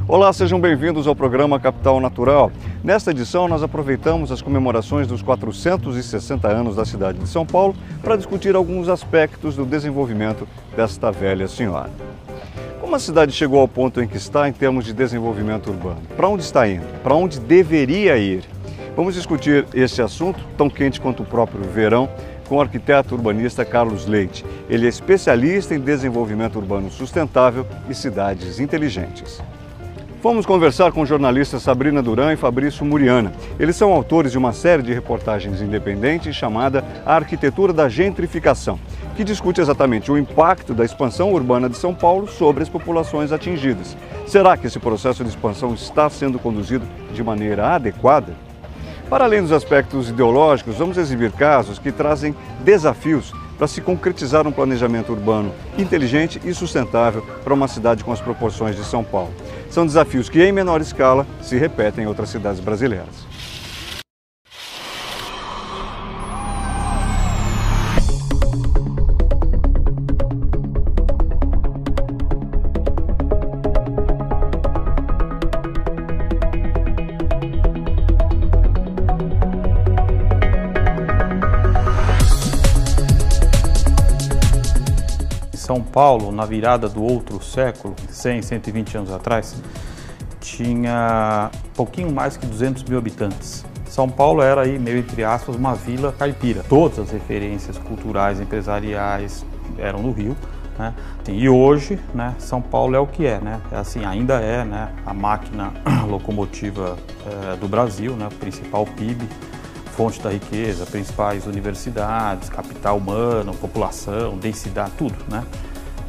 Olá, sejam bem-vindos ao programa Capital Natural. Nesta edição, nós aproveitamos as comemorações dos 460 anos da cidade de São Paulo para discutir alguns aspectos do desenvolvimento desta velha senhora. Como a cidade chegou ao ponto em que está em termos de desenvolvimento urbano? Para onde está indo? Para onde deveria ir? Vamos discutir esse assunto, tão quente quanto o próprio verão, com o arquiteto urbanista Carlos Leite. Ele é especialista em desenvolvimento urbano sustentável e cidades inteligentes. Fomos conversar com jornalistas Sabrina Duran e Fabrício Muriana. Eles são autores de uma série de reportagens independentes chamada A Arquitetura da Gentrificação, que discute exatamente o impacto da expansão urbana de São Paulo sobre as populações atingidas. Será que esse processo de expansão está sendo conduzido de maneira adequada? Para além dos aspectos ideológicos, vamos exibir casos que trazem desafios para se concretizar um planejamento urbano inteligente e sustentável para uma cidade com as proporções de São Paulo. São desafios que, em menor escala, se repetem em outras cidades brasileiras. São Paulo, na virada do outro século, 100, 120 anos atrás, tinha pouquinho mais que 200 mil habitantes. São Paulo era aí, meio entre aspas, uma vila caipira. Todas as referências culturais, empresariais eram no Rio, né? E hoje, né, São Paulo é o que é, né? Assim, ainda é, né, a máquina locomotiva do Brasil, né, o principal PIB, fonte da riqueza, principais universidades, capital humano, população, densidade, tudo, né?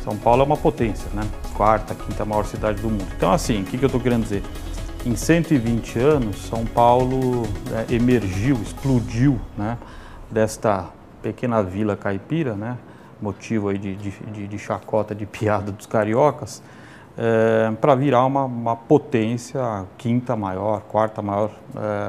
São Paulo é uma potência, né? Quarta, quinta maior cidade do mundo. Então, assim, o que eu estou querendo dizer? Em 120 anos, São Paulo emergiu, explodiu, né, desta pequena vila caipira, né? Motivo aí de chacota, de piada dos cariocas, para virar uma potência, quinta maior, quarta maior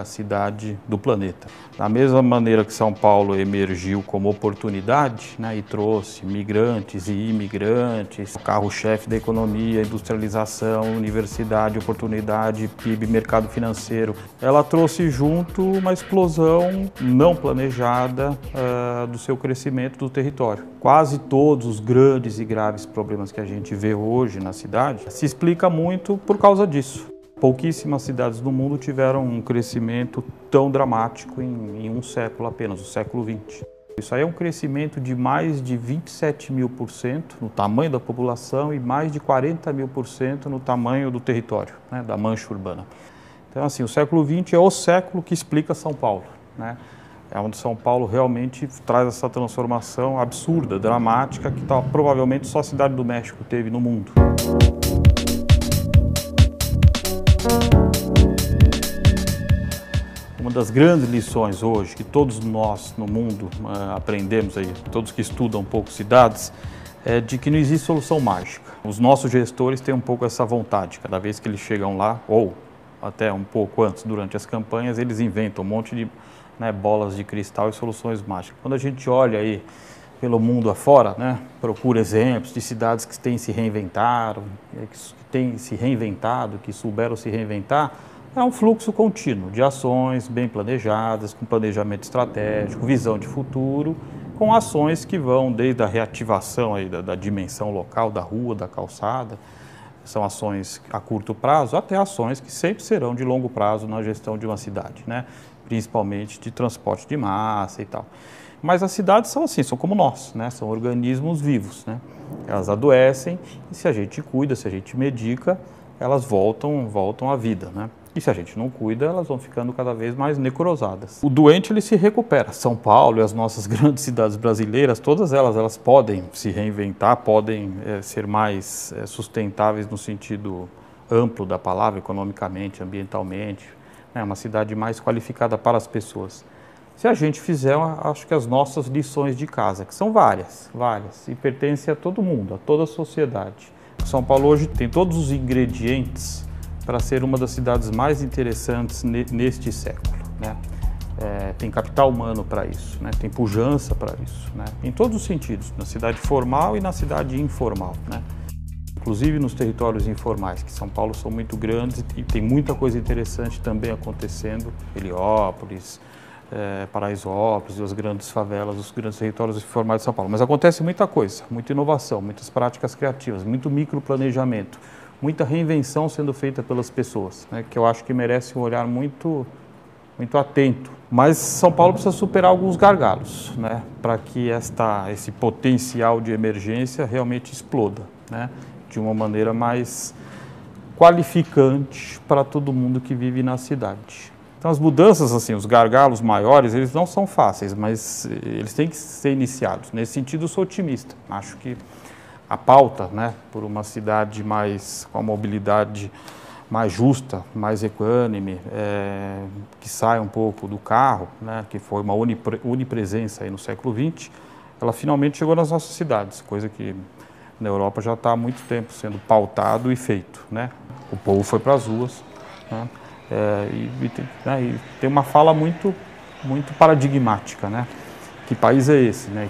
cidade do planeta. Da mesma maneira que São Paulo emergiu como oportunidade, né, e trouxe migrantes e imigrantes, carro-chefe da economia, industrialização, universidade, oportunidade, PIB, mercado financeiro, ela trouxe junto uma explosão não planejada do seu crescimento do território. Quase todos os grandes e graves problemas que a gente vê hoje na cidade se explica muito por causa disso. Pouquíssimas cidades do mundo tiveram um crescimento tão dramático em um século apenas, o século XX. Isso aí é um crescimento de mais de 27.000% no tamanho da população e mais de 40.000% no tamanho do território, né, da mancha urbana. Então, assim, o século XX é o século que explica São Paulo, né? É onde São Paulo realmente traz essa transformação absurda, dramática, que provavelmente só a Cidade do México teve no mundo. Uma das grandes lições hoje que todos nós no mundo aprendemos aí, todos que estudam um pouco cidades, é de que não existe solução mágica. Os nossos gestores têm um pouco essa vontade, cada vez que eles chegam lá, ou até um pouco antes, durante as campanhas, eles inventam um monte de bolas de cristal e soluções mágicas. Quando a gente olha aí pelo mundo afora, né, procura exemplos de cidades que têm se reinventado, que souberam se reinventar, é um fluxo contínuo de ações bem planejadas, com planejamento estratégico, visão de futuro, com ações que vão desde a reativação aí da dimensão local, da rua, da calçada, são ações a curto prazo, até ações que sempre serão de longo prazo na gestão de uma cidade, né? Principalmente de transporte de massa e tal. Mas as cidades são assim, são como nós, né? São organismos vivos, né? Elas adoecem e se a gente cuida, se a gente medica, elas voltam à vida, né? E se a gente não cuida, elas vão ficando cada vez mais necrosadas. O doente, ele se recupera. São Paulo e as nossas grandes cidades brasileiras, todas elas podem se reinventar, podem ser mais sustentáveis no sentido amplo da palavra, economicamente, ambientalmente, né? Uma cidade mais qualificada para as pessoas. Se a gente fizer, acho que as nossas lições de casa, que são várias, e pertencem a todo mundo, a toda a sociedade. São Paulo hoje tem todos os ingredientes para ser uma das cidades mais interessantes neste século, né? Tem capital humano para isso, né? Tem pujança para isso, né? Em todos os sentidos, na cidade formal e na cidade informal, né? inclusive nos territórios informais, que São Paulo são muito grandes e tem muita coisa interessante também acontecendo, Heliópolis, Paraisópolis e as grandes favelas, os grandes territórios informais de São Paulo. Mas acontece muita coisa, muita inovação, muitas práticas criativas, muito microplanejamento, muita reinvenção sendo feita pelas pessoas, né, que eu acho que merece um olhar muito atento. Mas São Paulo precisa superar alguns gargalos, né, para que esse potencial de emergência realmente exploda, né, de uma maneira mais qualificante para todo mundo que vive na cidade. Então as mudanças, assim, os gargalos maiores, eles não são fáceis, mas eles têm que ser iniciados. Nesse sentido, eu sou otimista. Acho que a pauta, né, por uma cidade com a mobilidade mais justa, mais equânime, que sai um pouco do carro, né, que foi uma onipresença aí no século XX, ela finalmente chegou nas nossas cidades, coisa que na Europa já está há muito tempo sendo pautado e feito, né? O povo foi para as ruas, né? E tem uma fala muito paradigmática, né? Que país é esse, né?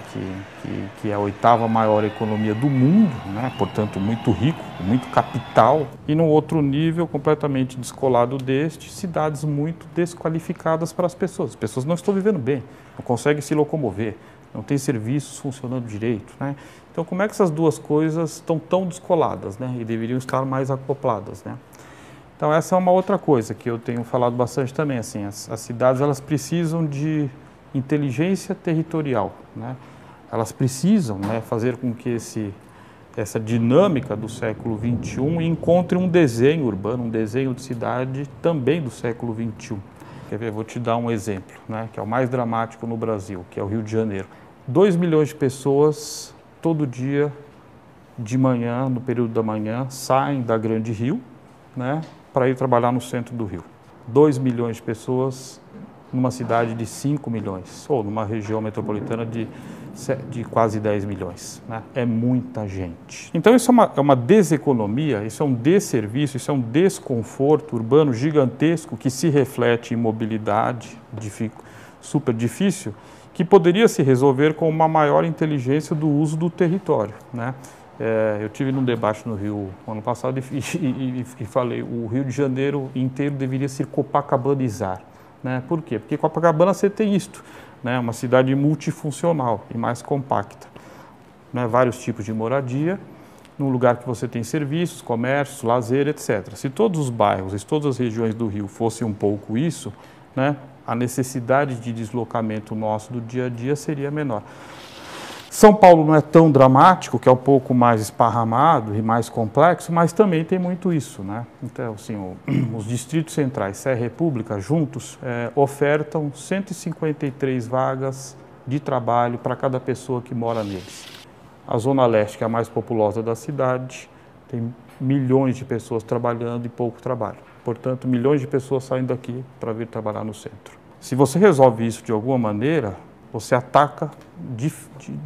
Que é a 8ª maior economia do mundo, né? Portanto, muito rico, muito capital, e num outro nível completamente descolado deste, cidades muito desqualificadas para as pessoas. As pessoas não estão vivendo bem, não conseguem se locomover, não tem serviços funcionando direito, né? Então, como é que essas duas coisas estão tão descoladas, né? E deveriam estar mais acopladas, né? Então, essa é uma outra coisa que eu tenho falado bastante também, assim, as cidades, elas precisam de inteligência territorial, né? Elas precisam, né, fazer com que essa dinâmica do século XXI encontre um desenho urbano, um desenho de cidade também do século XXI. Quer ver? Vou te dar um exemplo, né, que é o mais dramático no Brasil, que é o Rio de Janeiro. 2 milhões de pessoas, todo dia, de manhã, no período da manhã, saem da Grande Rio, né, para ir trabalhar no centro do Rio. 2 milhões de pessoas numa cidade de 5 milhões, ou numa região metropolitana de quase 10 milhões. Né? É muita gente. Então isso é uma deseconomia, isso é um desserviço, isso é um desconforto urbano gigantesco que se reflete em mobilidade super difícil, que poderia se resolver com uma maior inteligência do uso do território, né? Eu tive num debate no Rio ano passado e falei, o Rio de Janeiro inteiro deveria se copacabanizar, né? Por quê? Porque Copacabana você tem isto, né? Uma cidade multifuncional e mais compacta, né? Vários tipos de moradia, num lugar que você tem serviços, comércios, lazer, etc. Se todos os bairros, se todas as regiões do Rio fossem um pouco isso, né? A necessidade de deslocamento nosso do dia a dia seria menor. São Paulo não é tão dramático, que é um pouco mais esparramado e mais complexo, mas também tem muito isso, né? Então, assim, os distritos centrais, Sé e República, juntos, ofertam 153 vagas de trabalho para cada pessoa que mora neles. A Zona Leste, que é a mais populosa da cidade, tem milhões de pessoas trabalhando e pouco trabalho. Portanto, milhões de pessoas saindo daqui para vir trabalhar no centro. Se você resolve isso de alguma maneira, você ataca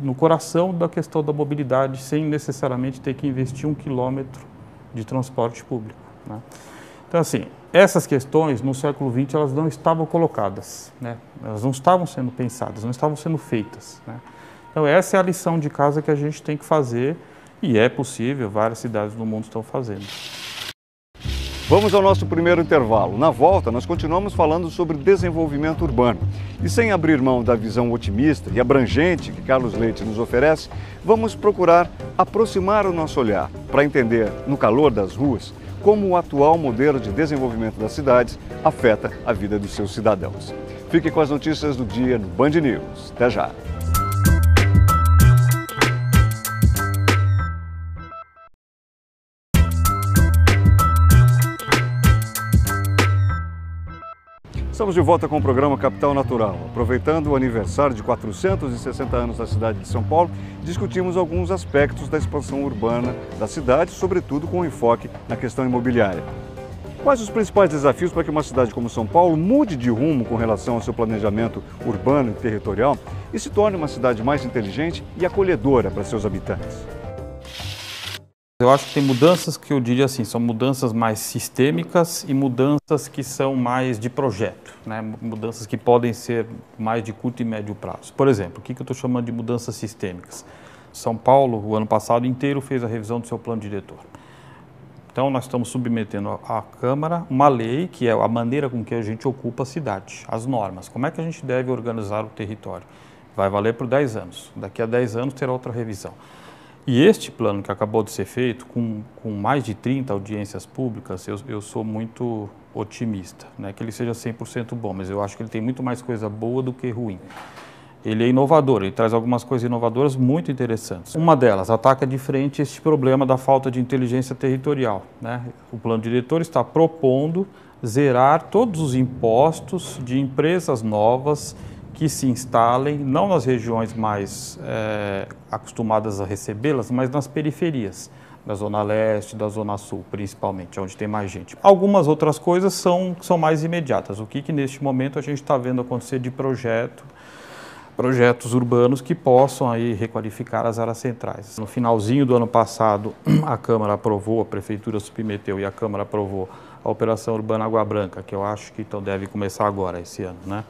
no coração da questão da mobilidade sem necessariamente ter que investir 1 quilômetro de transporte público, né? Então, assim, essas questões no século XX elas não estavam colocadas, né? Elas não estavam sendo pensadas, não estavam sendo feitas, né? Então, essa é a lição de casa que a gente tem que fazer e é possível, várias cidades do mundo estão fazendo. Vamos ao nosso primeiro intervalo. Na volta, nós continuamos falando sobre desenvolvimento urbano. E sem abrir mão da visão otimista e abrangente que Carlos Leite nos oferece, vamos procurar aproximar o nosso olhar para entender, no calor das ruas, como o atual modelo de desenvolvimento das cidades afeta a vida dos seus cidadãos. Fique com as notícias do dia no Band News. Até já! Estamos de volta com o programa Capital Natural. Aproveitando o aniversário de 460 anos da cidade de São Paulo, discutimos alguns aspectos da expansão urbana da cidade, sobretudo com enfoque na questão imobiliária. Quais os principais desafios para que uma cidade como São Paulo mude de rumo com relação ao seu planejamento urbano e territorial e se torne uma cidade mais inteligente e acolhedora para seus habitantes? Eu acho que tem mudanças que eu diria assim, são mudanças mais sistêmicas e mudanças que são mais de projeto, né? Mudanças que podem ser mais de curto e médio prazo. Por exemplo, o que eu estou chamando de mudanças sistêmicas? São Paulo, o ano passado inteiro, fez a revisão do seu plano diretor. Então nós estamos submetendo à Câmara uma lei que é a maneira com que a gente ocupa a cidade, as normas, como é que a gente deve organizar o território. Vai valer por 10 anos, daqui a 10 anos terá outra revisão. E este plano que acabou de ser feito, com mais de 30 audiências públicas, eu sou muito otimista, né? Que ele seja 100% bom, mas eu acho que ele tem muito mais coisa boa do que ruim. Ele é inovador, ele traz algumas coisas inovadoras muito interessantes. Uma delas, ataca de frente este problema da falta de inteligência territorial, né? O plano diretor está propondo zerar todos os impostos de empresas novas que se instalem, não nas regiões mais acostumadas a recebê-las, mas nas periferias, da Zona Leste, da Zona Sul, principalmente, onde tem mais gente. Algumas outras coisas são mais imediatas. O que neste momento a gente está vendo acontecer de projetos urbanos que possam aí requalificar as áreas centrais. No finalzinho do ano passado, a Câmara aprovou, a Prefeitura submeteu e a Câmara aprovou a Operação Urbana Água Branca, que eu acho que então deve começar agora, esse ano, né?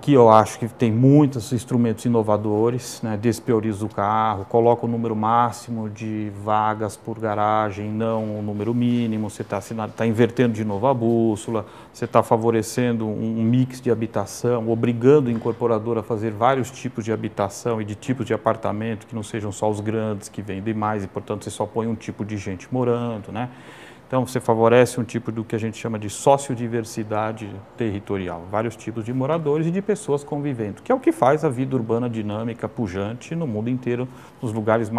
Que eu acho que tem muitos instrumentos inovadores, né? Desprioriza o carro, coloca o número máximo de vagas por garagem, não o número mínimo, você está invertendo de novo a bússola, você está favorecendo um mix de habitação, obrigando o incorporador a fazer vários tipos de habitação e de tipos de apartamento, que não sejam só os grandes que vendem mais e, portanto, você só põe um tipo de gente morando, né? Então, você favorece um tipo do que a gente chama de sociodiversidade territorial, vários tipos de moradores e de pessoas convivendo, que é o que faz a vida urbana dinâmica, pujante no mundo inteiro, nos lugares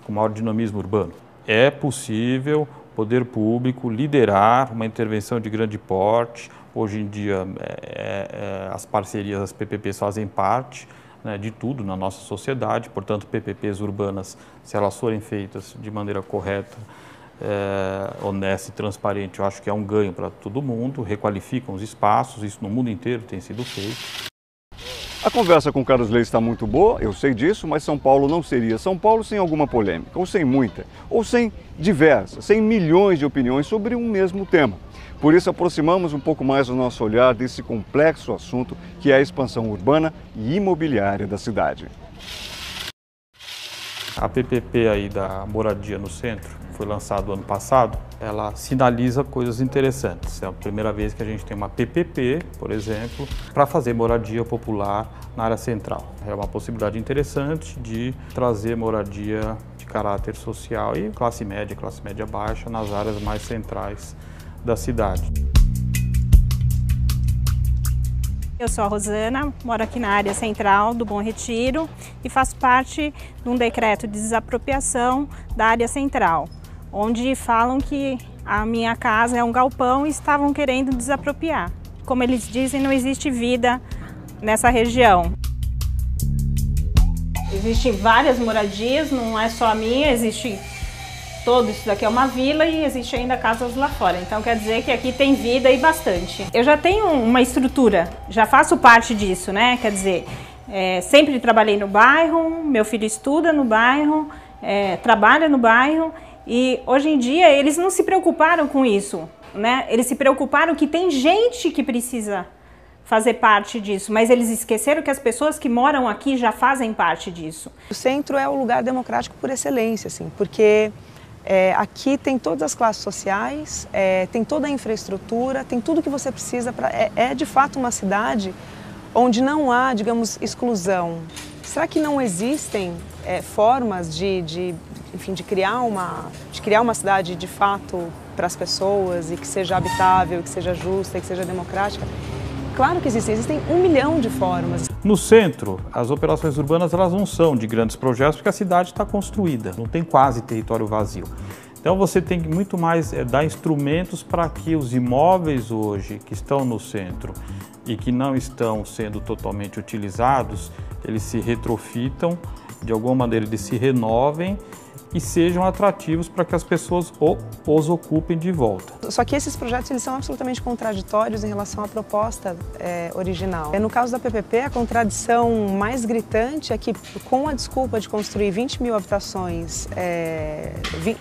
com maior dinamismo urbano. É possível o poder público liderar uma intervenção de grande porte. Hoje em dia, as parcerias, as PPPs fazem parte, né, de tudo na nossa sociedade, portanto, PPPs urbanas, se elas forem feitas de maneira correta, honesta e transparente, eu acho que é um ganho para todo mundo, requalificam os espaços, isso no mundo inteiro tem sido feito. A conversa com o Carlos Leite está muito boa, eu sei disso, mas São Paulo não seria São Paulo sem alguma polêmica, ou sem muita, ou sem diversas, sem milhões de opiniões sobre um mesmo tema. Por isso aproximamos um pouco mais o nosso olhar desse complexo assunto que é a expansão urbana e imobiliária da cidade. A PPP aí da moradia no centro, foi lançado ano passado, ela sinaliza coisas interessantes. É a primeira vez que a gente tem uma PPP, por exemplo, para fazer moradia popular na área central. É uma possibilidade interessante de trazer moradia de caráter social e classe média baixa nas áreas mais centrais da cidade. Eu sou a Rosana, moro aqui na área central do Bom Retiro e faço parte de um decreto de desapropriação da área central, onde falam que a minha casa é um galpão e estavam querendo desapropriar. Como eles dizem, não existe vida nessa região. Existem várias moradias, não é só a minha, existe todo isso daqui é uma vila e existe ainda casas lá fora. Então quer dizer que aqui tem vida e bastante. Eu já tenho uma estrutura, já faço parte disso, né? Quer dizer, sempre trabalhei no bairro, meu filho estuda no bairro, trabalha no bairro e hoje em dia eles não se preocuparam com isso, né? Eles se preocuparam que tem gente que precisa fazer parte disso, mas eles esqueceram que as pessoas que moram aqui já fazem parte disso. O centro é o lugar democrático por excelência, assim, porque aqui tem todas as classes sociais, tem toda a infraestrutura, tem tudo que você precisa para... É de fato uma cidade onde não há, digamos, exclusão. Será que não existem formas enfim, de criar uma cidade de fato para as pessoas e que seja habitável, que seja justa, que seja democrática? Claro que existem 1 milhão de formas. No centro, as operações urbanas elas não são de grandes projetos porque a cidade está construída, não tem quase território vazio. Então você tem que muito mais dar instrumentos para que os imóveis hoje que estão no centro e que não estão sendo totalmente utilizados, eles se retrofitam, de alguma maneira eles se renovem e sejam atrativos para que as pessoas os ocupem de volta. Só que esses projetos eles são absolutamente contraditórios em relação à proposta original. No caso da PPP, a contradição mais gritante é que, com a desculpa de construir 20 mil habitações,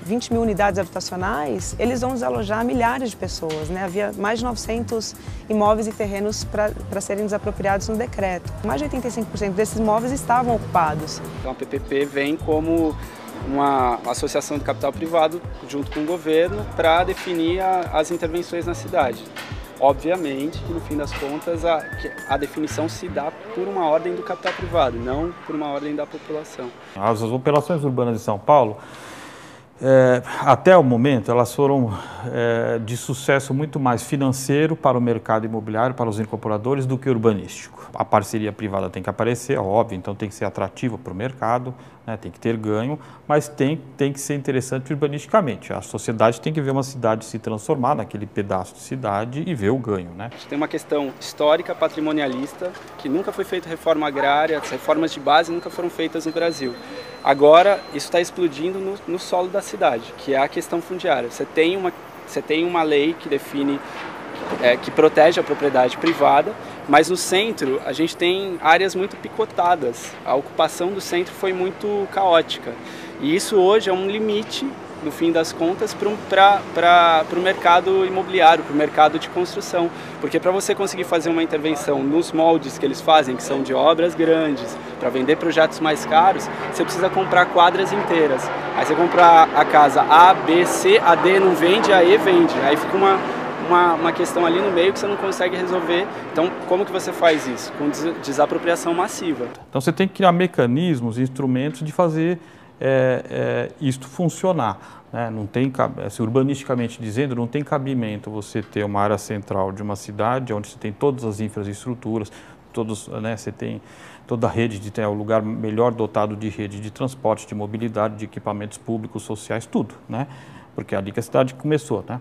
20 mil unidades habitacionais, eles vão desalojar milhares de pessoas, né? Havia mais de 900 imóveis e terrenos para serem desapropriados no decreto. Mais de 85% desses imóveis estavam ocupados. Então a PPP vem como uma associação de capital privado junto com o governo para definir as intervenções na cidade. Obviamente que, no fim das contas, a definição se dá por uma ordem do capital privado, não por uma ordem da população. As operações urbanas de São Paulo, até o momento, elas foram de sucesso muito mais financeiro para o mercado imobiliário, para os incorporadores, do que urbanístico. A parceria privada tem que aparecer, é óbvio, então tem que ser atrativa para o mercado, né, tem que ter ganho, mas tem que ser interessante urbanisticamente. A sociedade tem que ver uma cidade se transformar naquele pedaço de cidade e ver o ganho, né? Tem uma questão histórica, patrimonialista, que nunca foi feita reforma agrária, as reformas de base nunca foram feitas no Brasil. Agora, isso está explodindo no solo da cidade, que é a questão fundiária. Você tem uma lei que define, que protege a propriedade privada, mas no centro a gente tem áreas muito picotadas. A ocupação do centro foi muito caótica. E isso hoje é um limite, no fim das contas, para o mercado imobiliário, para o mercado de construção. Porque para você conseguir fazer uma intervenção nos moldes que eles fazem, que são de obras grandes, para vender projetos mais caros, você precisa comprar quadras inteiras. Aí você compra a casa A, B, C, a D não vende, a E vende. Aí fica uma questão ali no meio que você não consegue resolver. Então, como que você faz isso? Com desapropriação massiva. Então, você tem que criar mecanismos, instrumentos de fazer isto funcionar, né? Não tem, urbanisticamente dizendo, não tem cabimento você ter uma área central de uma cidade onde você tem todas as infraestruturas, né, você tem toda a rede, é o lugar melhor dotado de rede de transporte, de mobilidade, de equipamentos públicos, sociais, tudo, né? Porque é ali que a cidade começou, né?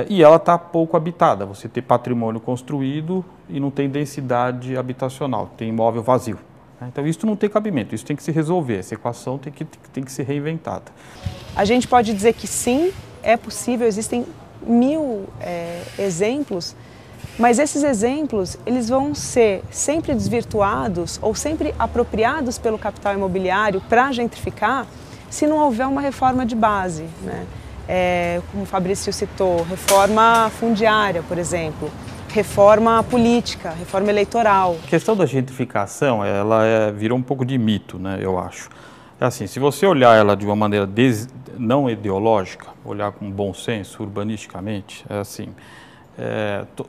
E ela está pouco habitada, você tem patrimônio construído e não tem densidade habitacional, tem imóvel vazio. Então isso não tem cabimento, isso tem que se resolver, essa equação tem que ser reinventada. A gente pode dizer que sim, é possível, existem 1000 exemplos, mas esses exemplos eles vão ser sempre desvirtuados ou sempre apropriados pelo capital imobiliário para gentrificar se não houver uma reforma de base, né? Como o Fabrício citou, reforma fundiária, por exemplo, reforma política, reforma eleitoral. A questão da gentrificação, ela virou um pouco de mito, né, eu acho. É assim, se você olhar ela de uma maneira não ideológica, olhar com bom senso, urbanisticamente, é assim,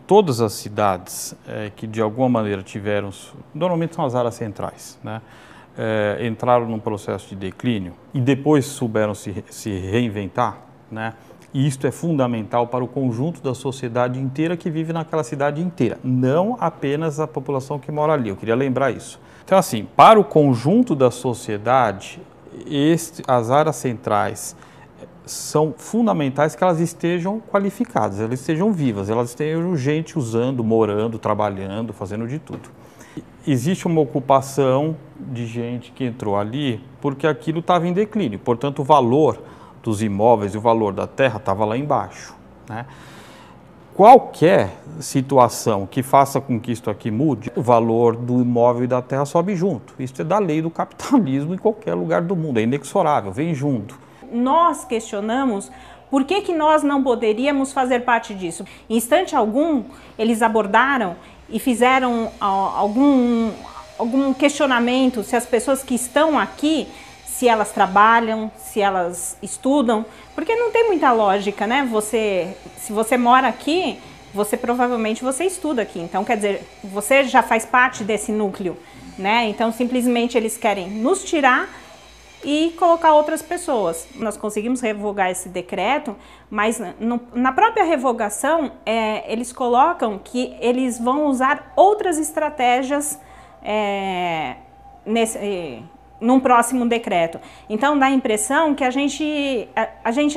todas as cidades que de alguma maneira tiveram, normalmente são as áreas centrais, né, entraram num processo de declínio e depois souberam se reinventar, né? E isto é fundamental para o conjunto da sociedade inteira que vive naquela cidade inteira, não apenas a população que mora ali. Eu queria lembrar isso. Então, assim, para o conjunto da sociedade, as áreas centrais são fundamentais que elas estejam qualificadas, elas estejam vivas, elas estejam gente usando, morando, trabalhando, fazendo de tudo. Existe uma ocupação de gente que entrou ali porque aquilo estava em declínio, portanto o valor dos imóveis e o valor da terra estava lá embaixo, né? Qualquer situação que faça com que isso aqui mude, o valor do imóvel e da terra sobe junto. Isso é da lei do capitalismo em qualquer lugar do mundo, é inexorável, vem junto. Nós questionamos por que nós não poderíamos fazer parte disso. Em instante algum, eles abordaram e fizeram algum questionamento se as pessoas que estão aqui, se elas trabalham, se elas estudam, porque não tem muita lógica, né? Se você mora aqui, provavelmente você estuda aqui, então quer dizer, você já faz parte desse núcleo, né? Então simplesmente eles querem nos tirar e colocar outras pessoas. Nós conseguimos revogar esse decreto, mas na própria revogação eles colocam que eles vão usar outras estratégias num próximo decreto. Então dá a impressão que a gente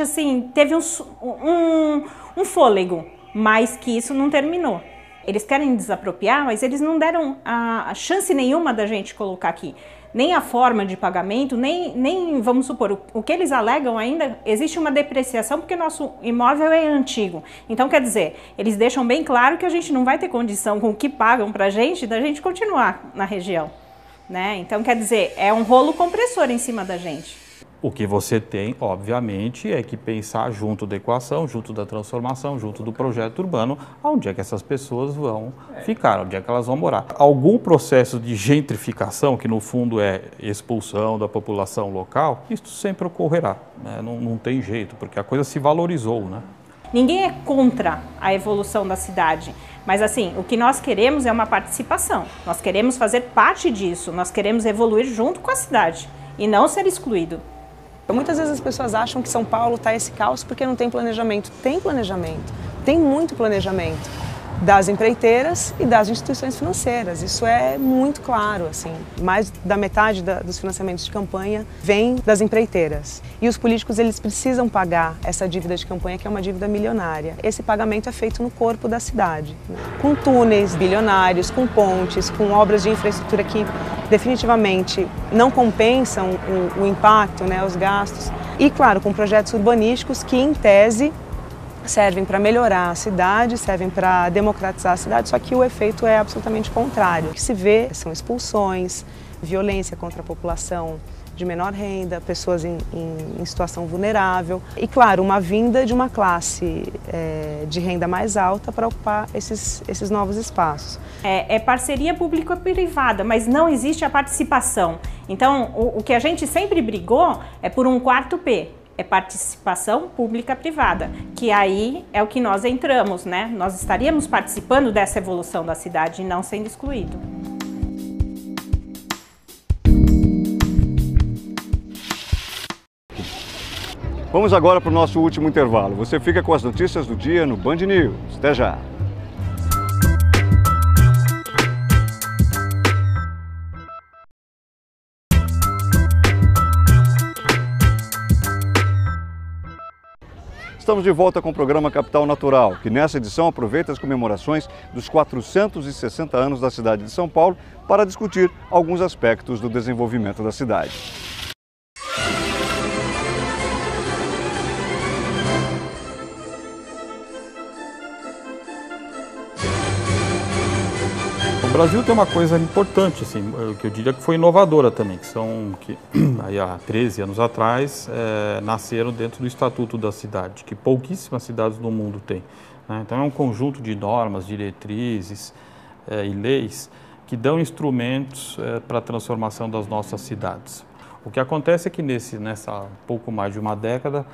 assim teve um fôlego, mas que isso não terminou. Eles querem desapropriar, mas eles não deram a chance nenhuma da gente colocar aqui. Nem a forma de pagamento, nem vamos supor, o que eles alegam ainda, existe uma depreciação porque nosso imóvel é antigo. Então, quer dizer, eles deixam bem claro que a gente não vai ter condição com o que pagam pra gente, da gente continuar na região, né? Então, quer dizer, é um rolo compressor em cima da gente. O que você tem, obviamente, é que pensar junto da equação, junto da transformação, junto do projeto urbano, onde é que essas pessoas vão ficar, onde é que elas vão morar. Algum processo de gentrificação, que no fundo é expulsão da população local, isso sempre ocorrerá, né? Não tem jeito, porque a coisa se valorizou, né? Ninguém é contra a evolução da cidade, mas assim, o que nós queremos é uma participação. Nós queremos fazer parte disso, nós queremos evoluir junto com a cidade e não ser excluído. Muitas vezes as pessoas acham que São Paulo está esse caos porque não tem planejamento. Tem planejamento, tem muito planejamento das empreiteiras e das instituições financeiras. Isso é muito claro, assim. Mais da metade dos financiamentos de campanha vem das empreiteiras. E os políticos, eles precisam pagar essa dívida de campanha, que é uma dívida milionária. Esse pagamento é feito no corpo da cidade, né? Com túneis bilionários, com pontes, com obras de infraestrutura que definitivamente não compensam o impacto, né, os gastos. E, claro, com projetos urbanísticos que, em tese, servem para melhorar a cidade, servem para democratizar a cidade, só que o efeito é absolutamente contrário. O que se vê são expulsões, violência contra a população de menor renda, pessoas em situação vulnerável e, claro, uma vinda de uma classe de renda mais alta para ocupar esses novos espaços. É parceria público-privada, mas não existe a participação. Então, o que a gente sempre brigou é por um quarto P. É participação pública-privada, que aí é o que nós entramos, né? Nós estaríamos participando dessa evolução da cidade e não sendo excluído. Vamos agora para o nosso último intervalo. Você fica com as notícias do dia no Band News. Até já! Estamos de volta com o programa Capital Natural, que nessa edição aproveita as comemorações dos 460 anos da cidade de São Paulo para discutir alguns aspectos do desenvolvimento da cidade. O Brasil tem uma coisa importante, assim, que eu diria que foi inovadora também, que aí há 13 anos atrás nasceram dentro do Estatuto da Cidade, que pouquíssimas cidades no mundo têm, né? Então é um conjunto de normas, diretrizes e leis que dão instrumentos para a transformação das nossas cidades. O que acontece é que nessa pouco mais de uma década,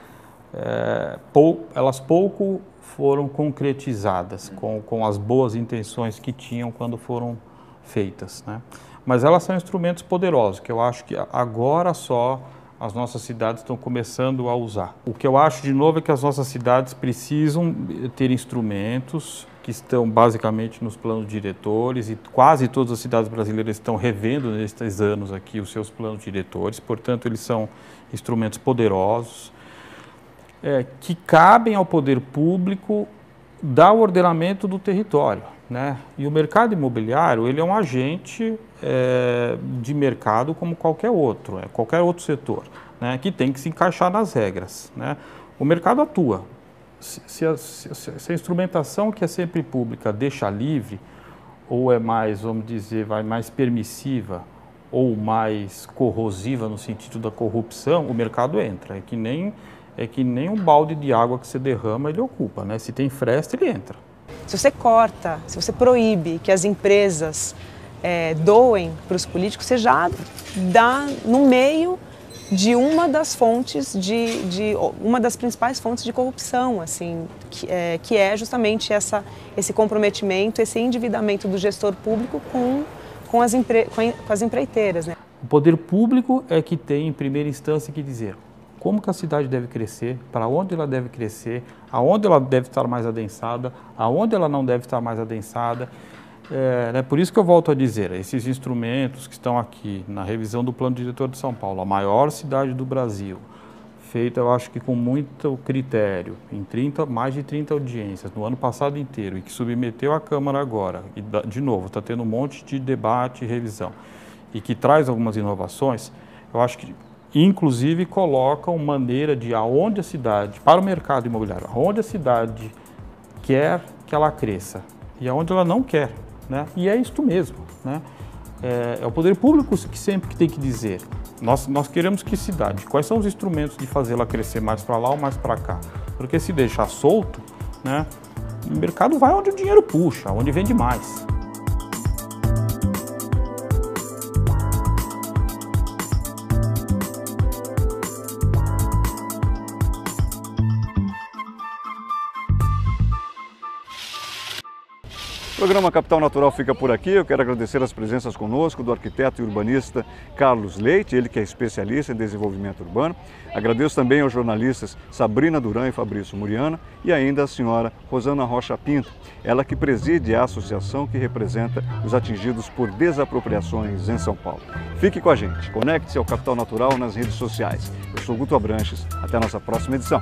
elas pouco foram concretizadas com as boas intenções que tinham quando foram feitas, né? Mas elas são instrumentos poderosos, que eu acho que agora só as nossas cidades estão começando a usar. O que eu acho, de novo, é que as nossas cidades precisam ter instrumentos que estão basicamente nos planos diretores, e quase todas as cidades brasileiras estão revendo nestes anos aqui os seus planos diretores, portanto eles são instrumentos poderosos, que cabem ao poder público dar o ordenamento do território, né? E o mercado imobiliário, ele é um agente de mercado como qualquer outro setor, né? Que tem que se encaixar nas regras, né? O mercado atua. Se a instrumentação que é sempre pública deixa livre, ou é mais, vamos dizer, mais permissiva, ou mais corrosiva no sentido da corrupção, o mercado entra. É que nem um balde de água que você derrama, ele ocupa, né? Se tem fresta, ele entra. Se você corta, se você proíbe que as empresas doem para os políticos, você já dá no meio de uma das fontes, uma das principais fontes de corrupção, assim, que é justamente esse comprometimento, esse endividamento do gestor público com as empreiteiras, né? O poder público é que tem, em primeira instância, que dizer como que a cidade deve crescer, para onde ela deve crescer, aonde ela deve estar mais adensada, aonde ela não deve estar mais adensada. Né? Por isso que eu volto a dizer, esses instrumentos que estão aqui na revisão do Plano Diretor de São Paulo, a maior cidade do Brasil, feita, eu acho que com muito critério, em mais de 30 audiências, no ano passado inteiro, e que submeteu à Câmara agora, e de novo, está tendo um monte de debate e revisão, e que traz algumas inovações, eu acho que inclusive colocam maneira de aonde a cidade, para o mercado imobiliário, aonde a cidade quer que ela cresça e aonde ela não quer, né? E é isto mesmo, né? É o poder público que sempre tem que dizer Nós queremos que cidade? Quais são os instrumentos de fazê-la crescer mais para lá ou mais para cá? Porque se deixar solto, né, o mercado vai onde o dinheiro puxa, onde vende mais. O programa Capital Natural fica por aqui. Eu quero agradecer as presenças conosco do arquiteto e urbanista Carlos Leite, ele que é especialista em desenvolvimento urbano. Agradeço também aos jornalistas Sabrina Duran e Fabrício Muriana e ainda a senhora Rosana Rocha Pinto, ela que preside a associação que representa os atingidos por desapropriações em São Paulo. Fique com a gente, conecte-se ao Capital Natural nas redes sociais. Eu sou Guto Abranches, até a nossa próxima edição.